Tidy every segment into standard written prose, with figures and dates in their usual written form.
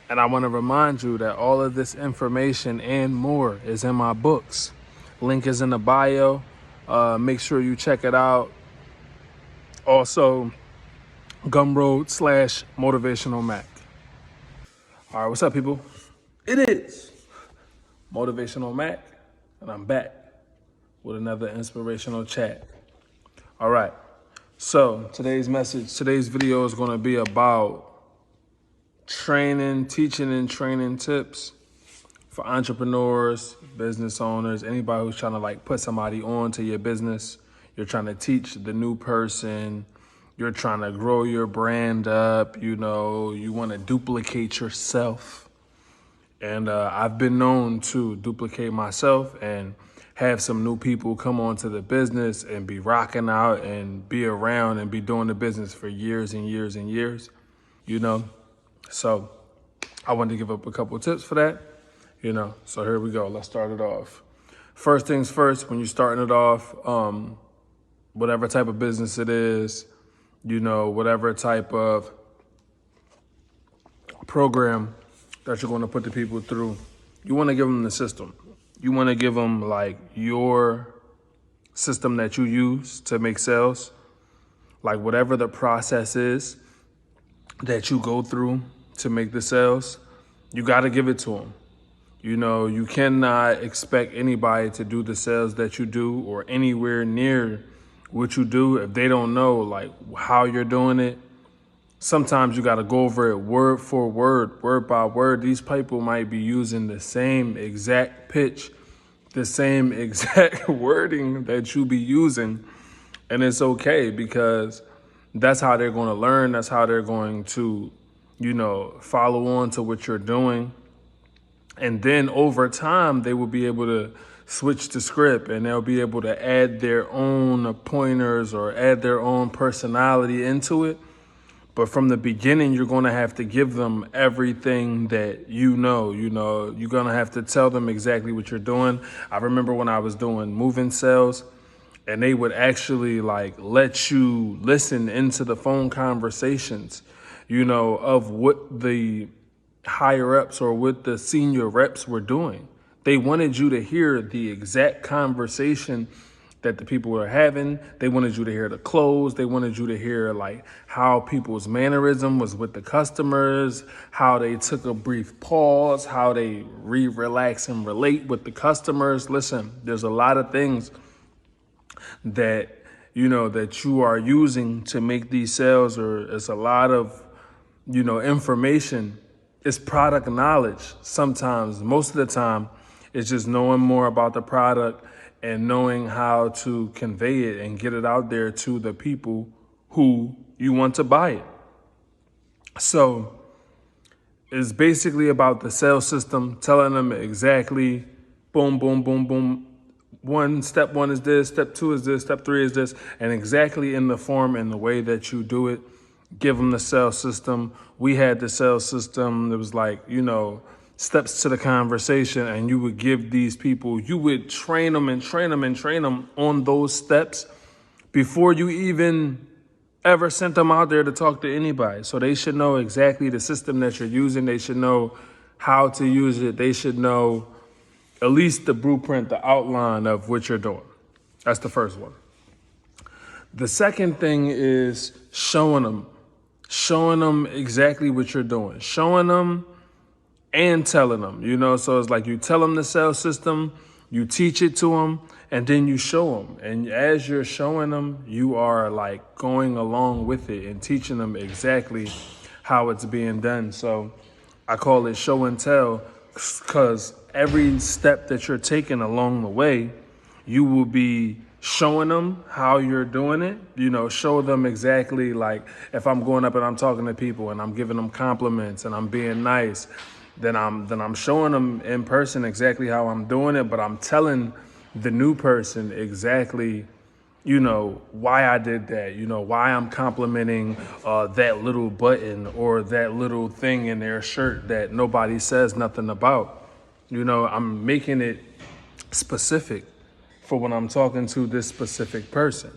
And I want to remind you that all of this information and more is in my books. Link is in the bio. Make sure you check it out. Also, Gumroad /Motivational Mac. All right, what's up, people? It is Motivational Mac, and I'm back with another inspirational chat. All right, so today's video is going to be about teaching and training tips for entrepreneurs, business owners, anybody who's trying to put somebody on to your business. You're trying to teach the new person. You're trying to grow your brand up. You want to duplicate yourself. And I've been known to duplicate myself and have some new people come onto the business and be rocking out and be around and be doing the business for years and years and years, So I wanted to give up a couple of tips for that, So here we go. Let's start it off. First things first, when you're starting it off, whatever type of business it is, whatever type of program that you're going to put the people through, you want to give them the system. You want to give them your system that you use to make sales, whatever the process is that you go through to make the sales, you got to give it to them. You cannot expect anybody to do the sales that you do or anywhere near what you do if they don't know how you're doing it. Sometimes you got to go over it word for word, word by word. These people might be using the same exact pitch, the same exact wording that you be using. And it's okay because that's how they're going to learn. That's how they're going to, follow on to what you're doing. And then over time, they will be able to switch the script and they'll be able to add their own pointers or add their own personality into it. But from the beginning, you're going to have to give them everything that you're going to have to tell them exactly what you're doing. I remember when I was doing moving sales and they would actually let you listen into the phone conversations, of what the higher ups or what the senior reps were doing. They wanted you to hear the exact conversation that the people were having. They wanted you to hear the close. They wanted you to hear how people's mannerism was with the customers, how they took a brief pause, how they relax and relate with the customers. Listen, there's a lot of things that that you are using to make these sales, or it's a lot of information. It's product knowledge. Sometimes, most of the time, it's just knowing more about the product and knowing how to convey it and get it out there to the people who you want to buy it. So it's basically about the sales system, telling them exactly, boom, boom, boom, boom. Step one is this, step two is this, step three is this, and exactly in the form and the way that you do it. Give them the sales system. We had the sales system. It was steps to the conversation, and you would give these people, you would train them on those steps before you even ever sent them out there to talk to anybody. So they should know exactly the system that you're using. They should know how to use it. They should know at least the blueprint, the outline of what you're doing. That's the first one. The second thing is showing them exactly what you're doing, showing them and telling them, so it's you tell them the sales system, you teach it to them, and then you show them. And as you're showing them, you are going along with it and teaching them exactly how it's being done. So I call it show and tell, because every step that you're taking along the way, you will be showing them how you're doing it, show them exactly if I'm going up and I'm talking to people and I'm giving them compliments and I'm being nice, then I'm showing them in person exactly how I'm doing it, but I'm telling the new person exactly, why I did that, why I'm complimenting that little button or that little thing in their shirt that nobody says nothing about. I'm making it specific for when I'm talking to this specific person,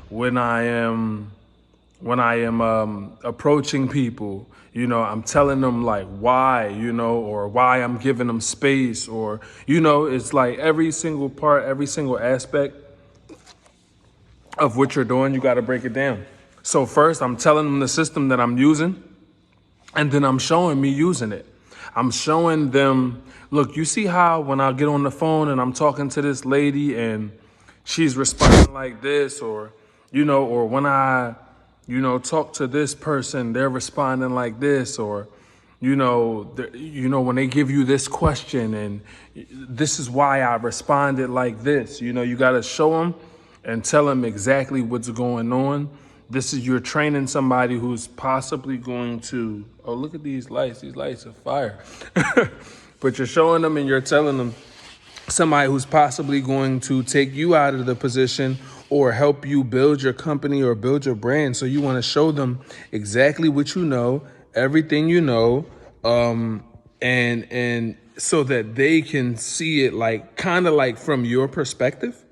when I am when I am approaching people, I'm telling them like why, or why I'm giving them space, or, it's like every single part, every single aspect of what you're doing, you got to break it down. So first, I'm telling them the system that I'm using, and then I'm showing me using it. I'm showing them, look, you see how when I get on the phone and I'm talking to this lady and she's responding like this, or, or when I, talk to this person, they're responding like this, or, when they give you this question and this is why I responded like this, you got to show them and tell them exactly what's going on. This is, you're training somebody who's possibly going to, oh, look at these lights are fire. But you're showing them and you're telling them somebody who's possibly going to take you out of the position or help you build your company or build your brand. So you want to show them exactly what you know, everything you know, and so that they can see it like kind of like from your perspective.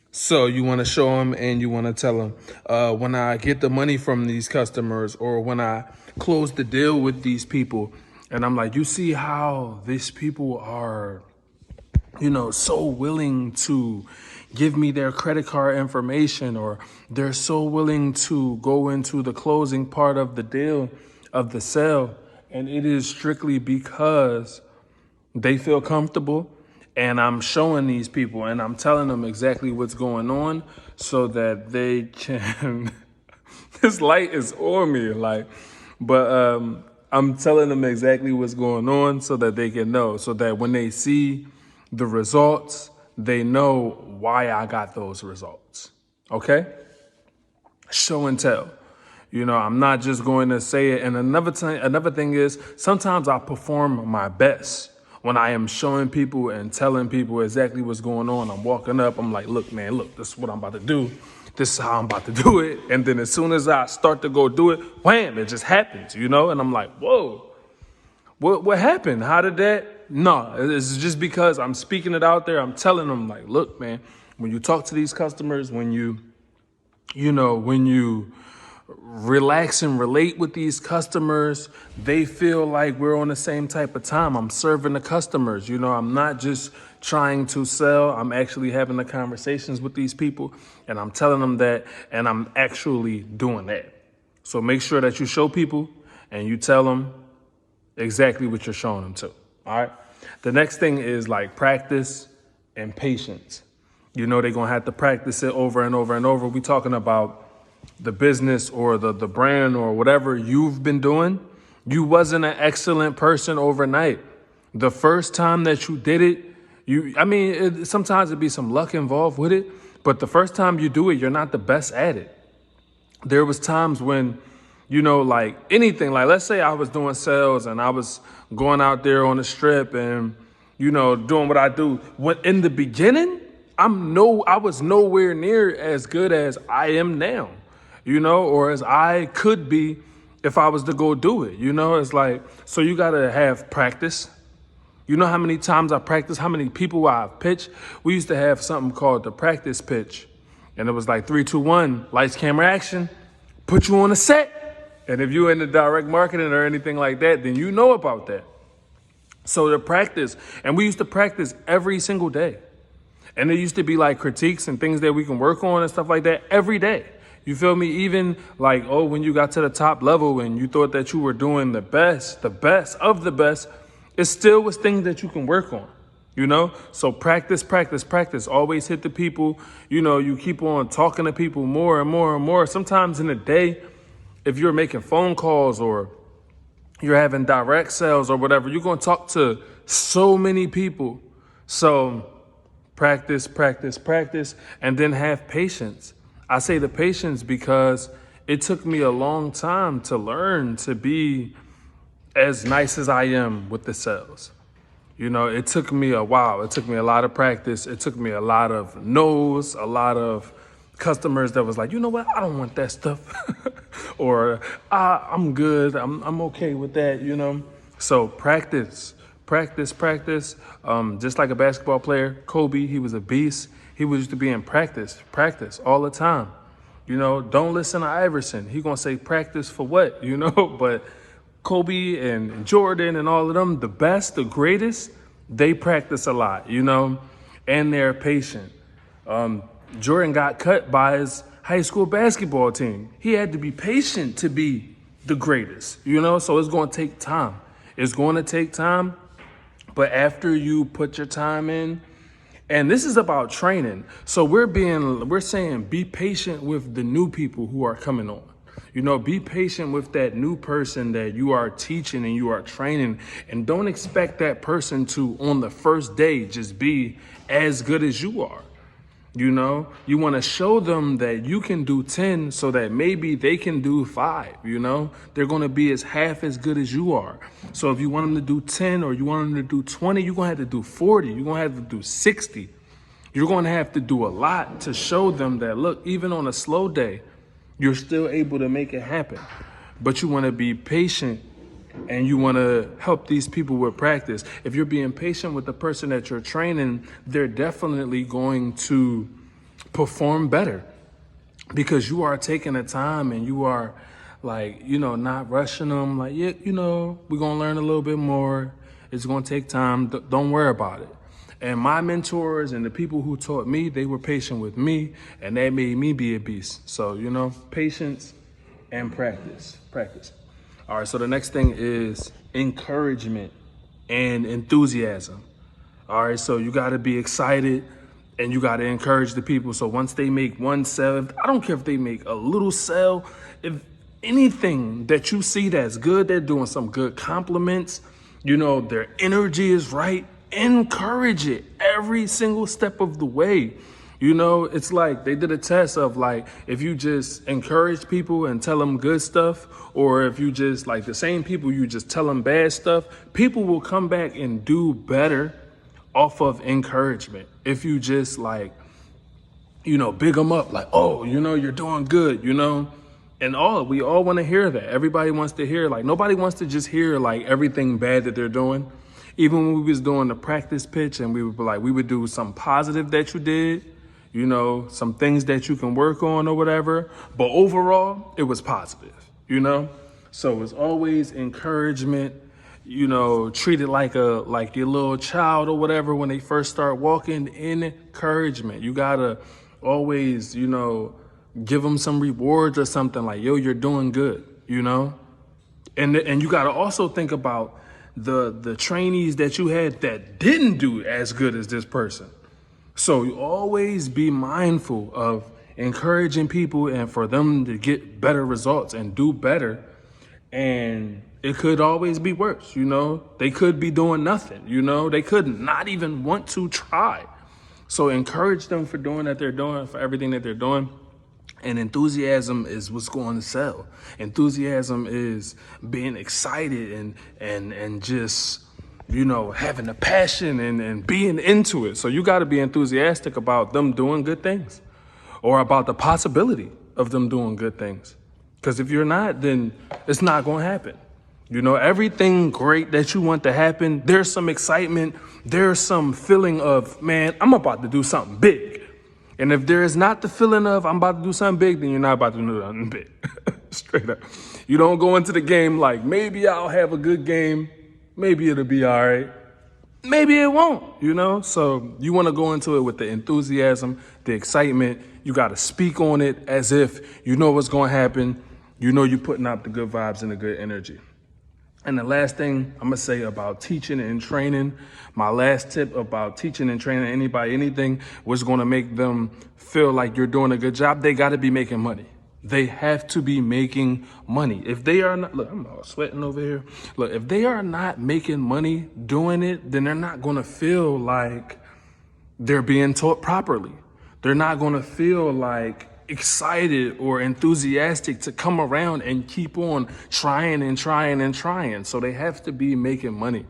So you want to show them and you want to tell them, when I get the money from these customers or when I close the deal with these people, and I'm like, you see how these people are, so willing to give me their credit card information, or they're so willing to go into the closing part of the deal, of the sale. And it is strictly because they feel comfortable, and I'm showing these people and I'm telling them exactly what's going on so that they can, this light is on me, but I'm telling them exactly what's going on so that they can know, so that when they see the results, they know why I got those results. Okay? Show and tell. I'm not just going to say it. And another thing is, sometimes I perform my best when I am showing people and telling people exactly what's going on. I'm walking up, I'm like, look, man, look, this is what I'm about to do. This is how I'm about to do it. And then as soon as I start to go do it, wham, it just happens, And I'm like, whoa, what happened? How did that? No, it's just because I'm speaking it out there. I'm telling them like, look, man, when you talk to these customers, when you relax and relate with these customers, they feel like we're on the same type of time. I'm serving the customers. I'm not just trying to sell. I'm actually having the conversations with these people, and I'm telling them that, and I'm actually doing that. So make sure that you show people and you tell them exactly what you're showing them to. All right. The next thing is like practice and patience. They're going to have to practice it over and over and over. We're talking about the business or the brand or whatever you've been doing. You wasn't an excellent person overnight. The first time that you did it, sometimes it'd be some luck involved with it, but the first time you do it, you're not the best at it. There was times when, like anything, like let's say I was doing sales and I was going out there on the strip and, doing what I do. When in the beginning, I was nowhere near as good as I am now, or as I could be if I was to go do it. It's like, so you got to have practice. You know how many times I practiced, how many people I've pitched? We used to have something called the practice pitch. And it was like 3, 2, 1, lights, camera, action, put you on the set. And if you're in the direct marketing or anything like that, then you know about that. So the practice, and we used to practice every single day. And there used to be like critiques and things that we can work on and stuff like that every day. You feel me? Even like, when you got to the top level and you thought that you were doing the best of the best, it still was things that you can work on, So practice, practice, practice. Always hit the people. You keep on talking to people more and more and more. Sometimes in a day, if you're making phone calls or you're having direct sales or whatever, you're going to talk to so many people. So practice, practice, practice, and then have patience. I say the patience because it took me a long time to learn to be as nice as I am with the sales. It took me a while. It took me a lot of practice. It took me a lot of no's, a lot of customers that was like, you know what? I don't want that stuff. Or I'm good. I'm okay with that, So practice, practice, practice. Just like a basketball player, Kobe, he was a beast. He used to be in practice all the time. You know, don't listen to Iverson. He gonna say practice for what, you know? But Kobe and Jordan and all of them, the best, the greatest, they practice a lot, you know, and they're patient. Jordan got cut by his high school basketball team. He had to be patient to be the greatest, you know? So it's gonna take time. It's gonna take time, but after you put your time in, and this is about training. So we're saying be patient with the new people who are coming on. You know, be patient with that new person that you are teaching and you are training, and don't expect that person to, on the first day, just be as good as you are. You know, you want to show them that you can do 10 so that maybe they can do 5, you know, they're going to be half as good as you are. So if you want them to do 10 or you want them to do 20, you're going to have to do 40. You're going to have to do 60. You're going to have to do a lot to show them that, look, even on a slow day, you're still able to make it happen. But you want to be patient and you want to help these people with practice. If you're being patient with the person that you're training, they're definitely going to perform better because you are taking the time and you are, like, you know, not rushing them. Like, yeah, you know, we're going to learn a little bit more. It's going to take time. Don't worry about it. And my mentors and the people who taught me, they were patient with me, and that made me be a beast. So, you know, patience and practice. All right, so the next thing is encouragement and enthusiasm. All right, so you got to be excited and you got to encourage the people. So once they make one sale, I don't care if they make a little sale, if anything that you see that's good, they're doing some good compliments, you know, their energy is right, encourage it every single step of the way. You know, it's like they did a test of, like, if you just encourage people and tell them good stuff, or if you just, like, the same people, you just tell them bad stuff, people will come back and do better off of encouragement. If you just, like, you know, big them up, like, oh, you know, you're doing good, you know, and we all want to hear that. Everybody wants to hear, like, nobody wants to just hear, like, everything bad that they're doing. Even when we was doing the practice pitch and we would do some positive that you did, you know, some things that you can work on or whatever. But overall, it was positive, you know? So it's always encouragement, you know, treat it like your little child or whatever when they first start walking. Encouragement. You gotta always, you know, give them some rewards or something like, yo, you're doing good, you know? And you gotta also think about the trainees that you had that didn't do as good as this person. So you always be mindful of encouraging people and for them to get better results and do better. And it could always be worse, you know? They could be doing nothing, you know? They could not even want to try. So encourage them for doing that they're doing, for everything that they're doing. And enthusiasm is what's going to sell. Enthusiasm is being excited and just, you know, having a passion and being into it. So you got to be enthusiastic about them doing good things or about the possibility of them doing good things. Because if you're not, then it's not going to happen. You know, everything great that you want to happen, there's some excitement. There's some feeling of, man, I'm about to do something big. And if there is not the feeling of I'm about to do something big, then you're not about to do something big. Straight up. You don't go into the game like, maybe I'll have a good game. Maybe it'll be all right. Maybe it won't, you know? So you want to go into it with the enthusiasm, the excitement. You got to speak on it as if you know what's going to happen. You know you're putting out the good vibes and the good energy. And the last thing I'm going to say about teaching and training, my last tip about teaching and training anybody, anything, was going to make them feel like you're doing a good job. They got to be making money. They have to be making money. If they are not, look, I'm all sweating over here. Look, if they are not making money doing it, then they're not going to feel like they're being taught properly. They're not going to feel like excited or enthusiastic to come around and keep on trying and trying and trying. So they have to be making money.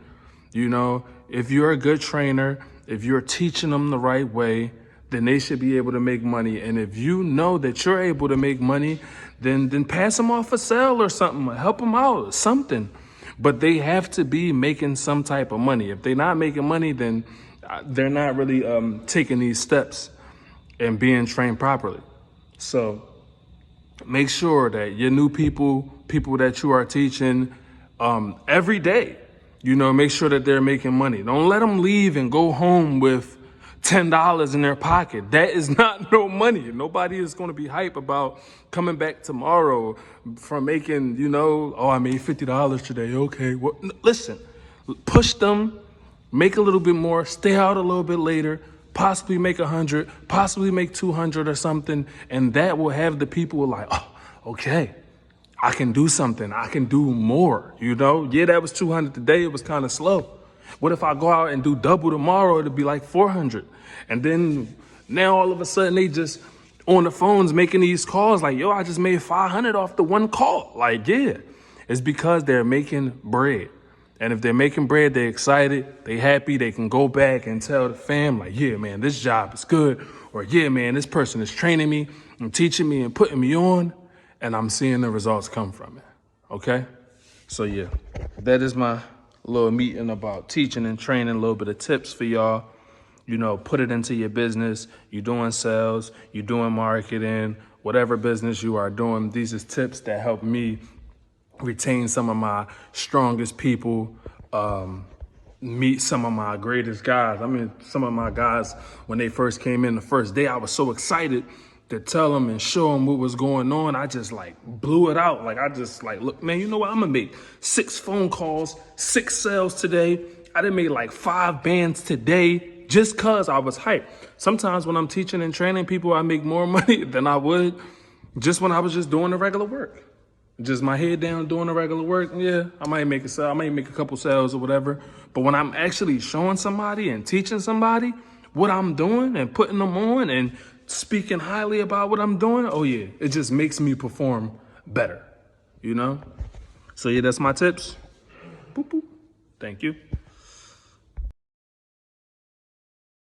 You know, if you're a good trainer, if you're teaching them the right way, then they should be able to make money. And if you know that you're able to make money, then pass them off a sale or something, help them out, something. But they have to be making some type of money. If they're not making money, then they're not really taking these steps and being trained properly. So make sure that your new people that you are teaching every day, make sure that they're making money. Don't let them leave and go home with $10 in their pocket. That is not no money. Nobody is going to be hype about coming back tomorrow from making, oh, I made $50 today. Okay. Well, listen, push them, make a little bit more, stay out a little bit later, possibly make 100, possibly make 200 or something. And that will have the people like, oh, okay, I can do something. I can do more, Yeah, that was 200 today. It was kind of slow. What if I go out and do double tomorrow? It'll be like 400. And then now all of a sudden they just on the phones making these calls like, yo, I just made 500 off the one call. Like, yeah, it's because they're making bread. And if they're making bread, they're excited, they happy, they can go back and tell the fam like, yeah, man, this job is good. Or yeah, man, this person is training me and teaching me and putting me on. And I'm seeing the results come from it. Okay? So yeah, that is my little meeting about teaching and training, a little bit of tips for y'all. Put it into your business. You're doing sales, you're doing marketing, whatever business you are doing. These are tips that help me retain some of my strongest people, meet some of my greatest guys. I mean, some of my guys, when they first came in the first day, I was so excited to tell them and show them what was going on. I just blew it out. I just look, man, you know what? I'm gonna make 6 phone calls, 6 sales today. I done made 5 bands today just cause I was hyped. Sometimes when I'm teaching and training people, I make more money than I would just when I was just doing the regular work. Just my head down doing the regular work. Yeah, I might make a sale. I might make a couple sales or whatever. But when I'm actually showing somebody and teaching somebody what I'm doing and putting them on and speaking highly about what I'm doing, oh yeah, it just makes me perform better, So yeah, that's my tips. Boop, boop. Thank you.